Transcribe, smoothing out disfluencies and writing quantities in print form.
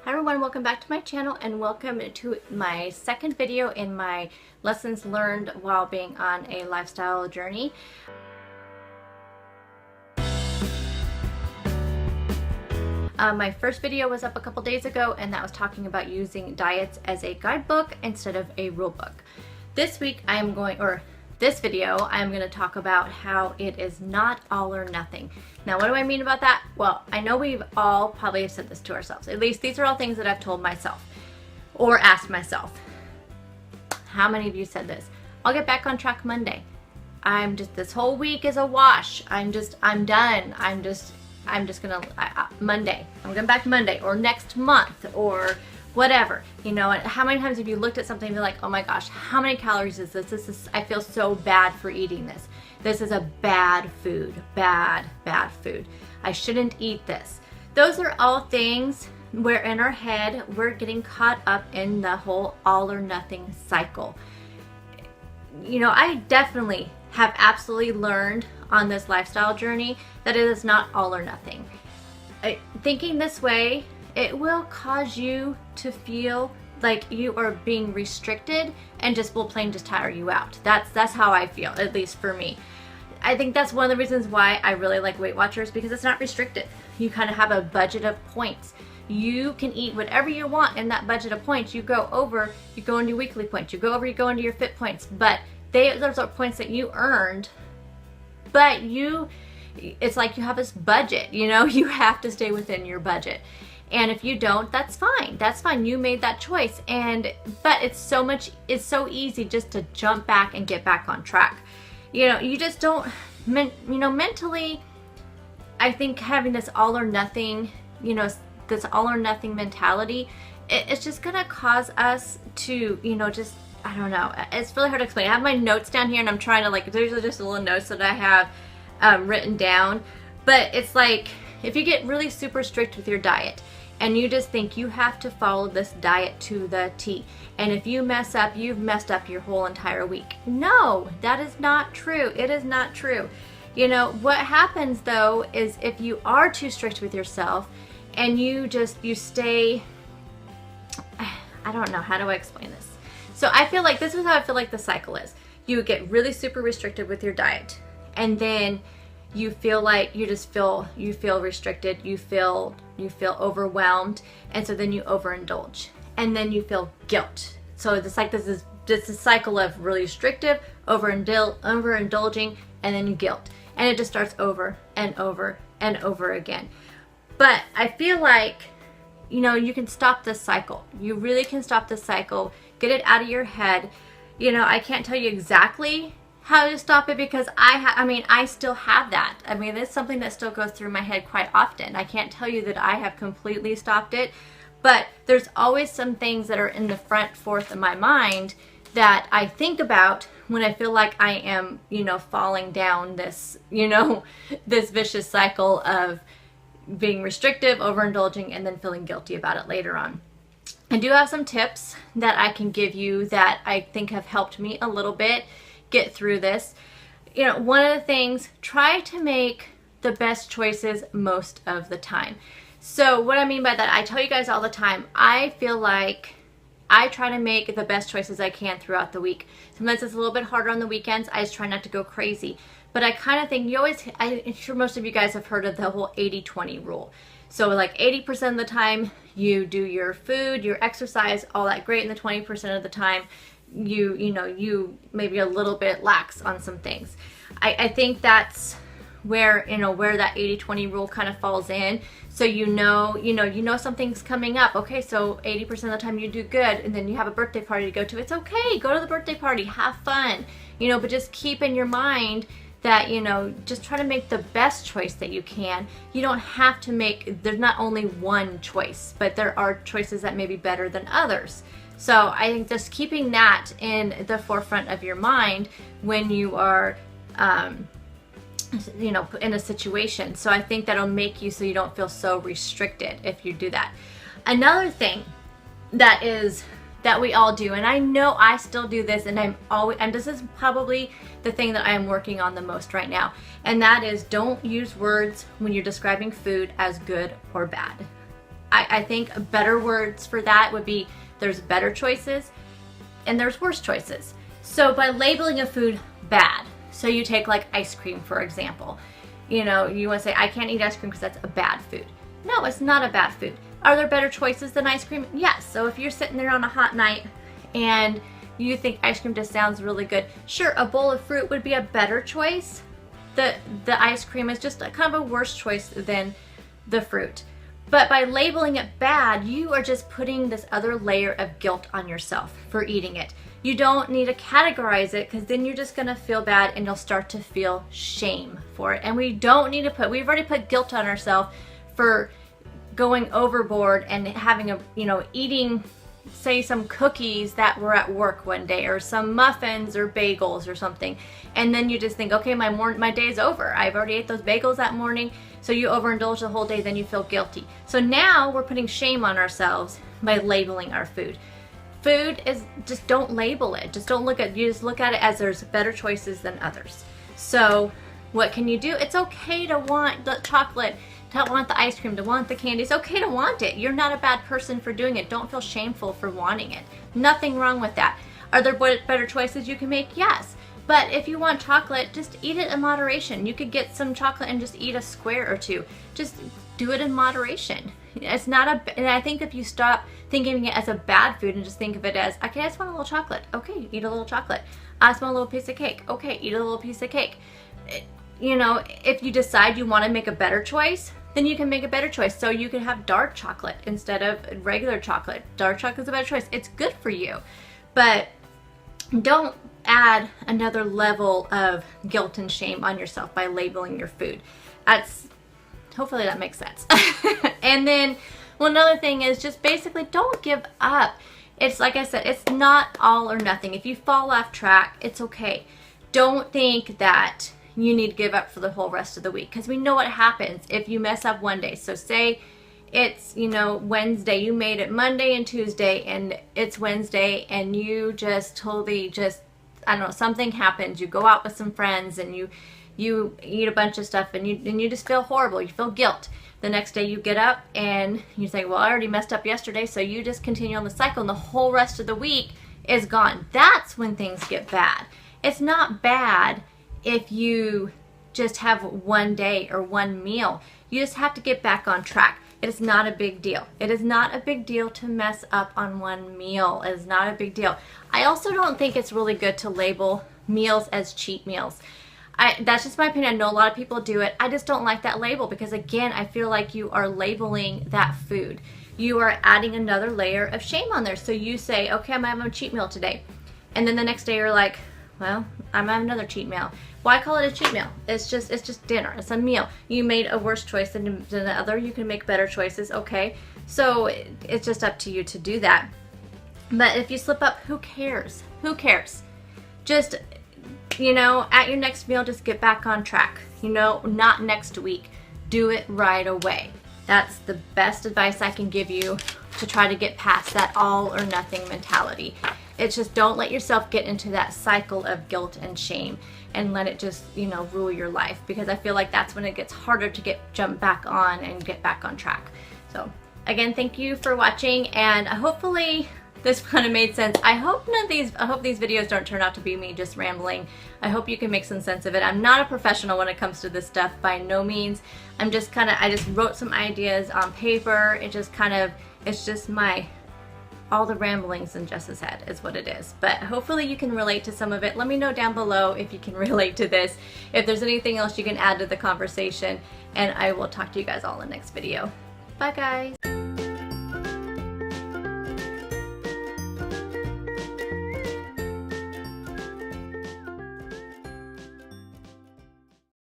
Hi everyone, welcome back to my channel and welcome to my second video in my lessons learned while being on a lifestyle journey. My first video was up a couple days ago and that was talking about using diets as a guidebook instead of a rule book. This week this video I'm going to talk about how it is not all or nothing. Now what do I mean about that? Well, I know we've all probably said this to ourselves. At least these are all things that I've told myself or asked myself. How many of you said this? I'll get back on track Monday. This whole week is a wash. I'm done. I'm just gonna, Monday. I'm going back Monday or next month or whatever. You know, how many times have you looked at something and be like, oh my gosh, how many calories is this? I feel so bad for eating this. This is a bad food, bad food. I shouldn't eat this. Those are all things where in our head, we're getting caught up in the whole all or nothing cycle. You know, I definitely have absolutely learned on this lifestyle journey that it is not all or nothing. Thinking this way, it will cause you to feel like you are being restricted and just will plain just tire you out. That's how I feel, at least for me. I think that's one of the reasons why I really like Weight Watchers, because it's not restricted. You kind of have a budget of points. You can eat whatever you want in that budget of points. You go over, you go into your weekly points. You go over, you go into your fit points. But those are points that you earned, but it's like you have this budget, you know, you have to stay within your budget. And if you don't, that's fine. That's fine. You made that choice. But it's so easy just to jump back and get back on track. You know, you just don't, mentally, I think having this all or nothing, this all or nothing mentality, it's just going to cause us to, I don't know. It's really hard to explain. I have my notes down here and I'm trying to there's just little notes that I have written down. But it's like, if you get really super strict with your diet and you just think you have to follow this diet to the T, and if you mess up, you've messed up your whole entire week. No, that is not true. It is not true. You know, what happens though is if you are too strict with yourself and you stay, I don't know, how do I explain this? So I feel like this is how I feel like the cycle is. You get really super restricted with your diet and then you feel like you feel restricted, you feel overwhelmed, and so then you overindulge, and then you feel guilt. So it's like this is just a cycle of really restrictive, overindulging, and then guilt, and it just starts over and over and over again. But I feel like, you can stop this cycle. You really can stop this cycle. Get it out of your head. I can't tell you exactly how to stop it because I still have that. It's something that still goes through my head quite often. I can't tell you that I have completely stopped it, but there's always some things that are in the fourth of my mind that I think about when I feel like I am, falling down this, this vicious cycle of being restrictive, overindulging, and then feeling guilty about it later on. I do have some tips that I can give you that I think have helped me a little bit get through this. One of the things, try to make the best choices most of the time. So what I mean by that, I tell you guys all the time, I feel like I try to make the best choices I can throughout the week. Sometimes it's a little bit harder on the weekends. I just try not to go crazy. But I kind of think I'm sure most of you guys have heard of the whole 80-20 rule. So like 80% of the time you do your food, your exercise, all that great, and the 20% of the time you maybe a little bit lax on some things. I think that's where that 80-20 rule kind of falls in. So you know something's coming up. Okay, so 80% of the time you do good, and then you have a birthday party to go to. It's okay, go to the birthday party, have fun. But just keep in your mind that, just try to make the best choice that you can. You don't have to there's not only one choice, but there are choices that may be better than others. So I think just keeping that in the forefront of your mind when you are, in a situation. So I think that'll make you so you don't feel so restricted if you do that. Another thing that we all do, and I know I still do this, and this is probably the thing that I am working on the most right now, and that is don't use words when you're describing food as good or bad. I think better words for that would be there's better choices and there's worse choices. So by labeling a food bad, so you take like ice cream, for example, you know, you want to say, I can't eat ice cream because that's a bad food. No, it's not a bad food. Are there better choices than ice cream? Yes. So if you're sitting there on a hot night and you think ice cream just sounds really good, sure, a bowl of fruit would be a better choice. The ice cream is just kind of a worse choice than the fruit. But by labeling it bad, you are just putting this other layer of guilt on yourself for eating it. You don't need to categorize it, because then you're just going to feel bad and you'll start to feel shame for it. And we don't need to we've already put guilt on ourselves for going overboard and having a, you know, eating, say, some cookies that were at work one day, or some muffins or bagels or something, and then you just think, okay, my day's over. I've already ate those bagels that morning. So you overindulge the whole day, then you feel guilty. So now we're putting shame on ourselves by labeling our food. Food is, just don't label it. Just don't look at, you just look at it as there's better choices than others. So what can you do? It's okay to want the chocolate, to want the ice cream, to want the candy. It's okay to want it. You're not a bad person for doing it. Don't feel shameful for wanting it. Nothing wrong with that. Are there better choices you can make? Yes. But if you want chocolate, just eat it in moderation. You could get some chocolate and just eat a square or two. Just do it in moderation. It's not and I think if you stop thinking it as a bad food and just think of it as, okay, I just want a little chocolate. Okay, eat a little chocolate. I just want a little piece of cake. Okay, eat a little piece of cake. You know, if you decide you want to make a better choice, then you can make a better choice. So you can have dark chocolate instead of regular chocolate. Dark chocolate is a better choice. It's good for you. But don't add another level of guilt and shame on yourself by labeling your food. Hopefully that makes sense. And then, well, another thing is just basically don't give up. It's like I said, it's not all or nothing. If you fall off track, it's okay. Don't think that you need to give up for the whole rest of the week, because we know what happens if you mess up one day. So say it's, you know, Wednesday, you made it Monday and Tuesday, and it's Wednesday, and you just totally just, I don't know, something happens. You go out with some friends and you eat a bunch of stuff, and you just feel horrible. You feel guilt. The next day you get up and you say, well, I already messed up yesterday, so you just continue on the cycle, and the whole rest of the week is gone. That's when things get bad. It's not bad if you just have one day or one meal. You just have to get back on track. It is not a big deal. It is not a big deal to mess up on one meal. It is not a big deal. I also don't think it's really good to label meals as cheat meals. That's just my opinion. I know a lot of people do it. I just don't like that label, because again, I feel like you are labeling that food. You are adding another layer of shame on there. So you say, okay, I'm having a cheat meal today. And then the next day you're like, well, I'm having another cheat meal. Why call it a cheat meal? It's just dinner. It's a meal. You made a worse choice than the other. You can make better choices. Okay. So it's just up to you to do that. But if you slip up, who cares? Who cares? Just, you know, at your next meal, just get back on track. You know, not next week. Do it right away. That's the best advice I can give you to try to get past that all or nothing mentality. It's just, don't let yourself get into that cycle of guilt and shame and let it just, you know, rule your life, because I feel like that's when it gets harder to jump back on and get back on track. So again, thank you for watching, and hopefully this kind of made sense. I hope these videos don't turn out to be me just rambling. I hope you can make some sense of it. I'm not a professional when it comes to this stuff, by no means. I just wrote some ideas on paper. It's just all the ramblings in Jess's head is what it is. But hopefully you can relate to some of it. Let me know down below if you can relate to this, if there's anything else you can add to the conversation, and I will talk to you guys all in the next video. Bye guys.